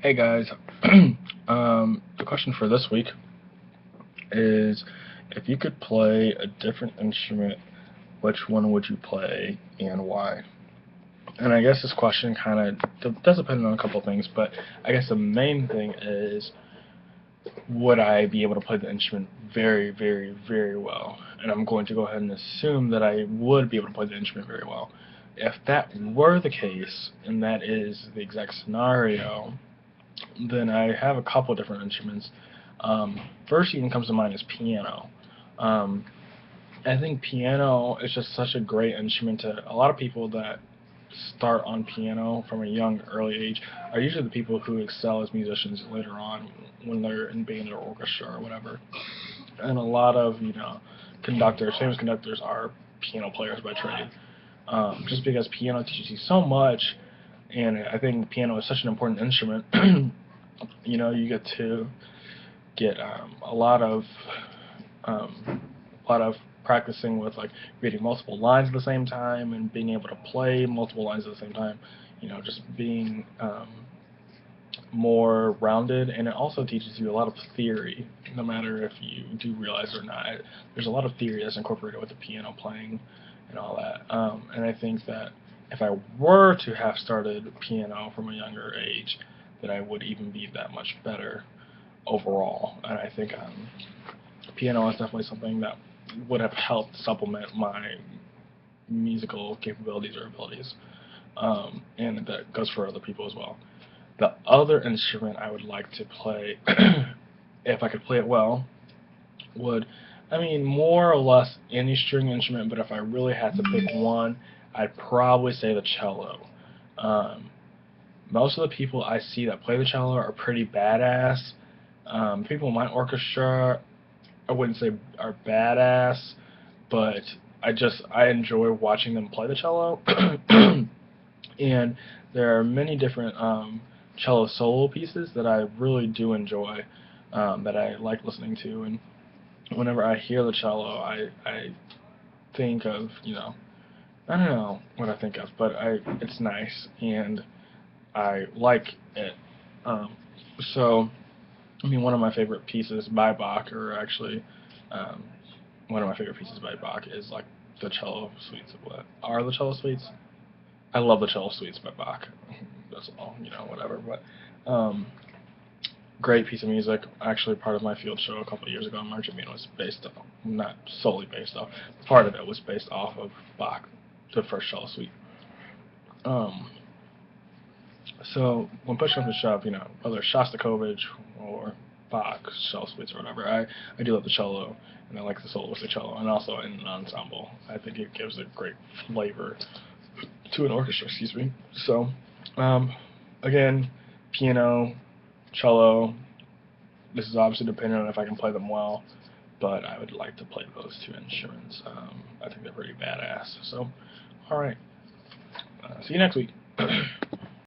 Hey guys, the question for this week is if you could play a different instrument, which one would you play and why? And I guess this question kind of does depend on a couple of things, but I guess the main thing is would I be able to play the instrument very, very, very well? And I'm going to go ahead and assume that I would be able to play the instrument very well. If that were the case, and that is the exact scenario, then I have a couple different instruments. First even comes to mind is piano. Um, I think piano is just such a great instrument to a lot of people that start on piano from a young, early age are usually the people who excel as musicians later on when they're in band or orchestra or whatever. And a lot of, conductors, famous conductors are piano players by trade. Just because piano teaches you so much, and I think piano is such an important instrument. You get to get a lot of practicing with like reading multiple lines at the same time and being able to play multiple lines at the same time. Just being more rounded, and it also teaches you a lot of theory. No matter if you do realize it or not, there's a lot of theory that's incorporated with the piano playing and all that. And I think that if I were to have started piano from a younger age, that I would even be that much better overall. And I think piano is definitely something that would have helped supplement my musical capabilities or abilities. And that goes for other people as well. The other instrument I would like to play, if I could play it well, would, I mean, more or less any string instrument, but if I really had to pick one, I'd probably say the cello. Um, Most of the people I see that play the cello are pretty badass. People in my orchestra, I wouldn't say are badass, but I enjoy watching them play the cello. And there are many different cello solo pieces that I really do enjoy, that I like listening to, and whenever I hear the cello, I think of, I don't know what I think of, but it's nice and I like it. Um, so I mean, one of my favorite pieces by Bach, or actually, um, one of my favorite pieces by Bach is like the cello suites. What are the cello suites? I love the cello suites by Bach. That's all, whatever. But great piece of music. Actually, part of my field show a couple of years ago in March was based off, not solely based off, part of it was based off of Bach, the first cello suite. Um, So when push comes to shove, whether it's Shostakovich or Bach, cello suites or whatever, I do love the cello, and I like the soloistic cello, and also in an ensemble. I think it gives a great flavor to an orchestra, excuse me. So, um, again, piano, cello, this is obviously dependent on if I can play them well, but I would like to play those two instruments. I think they're pretty badass. So, alright, see you next week.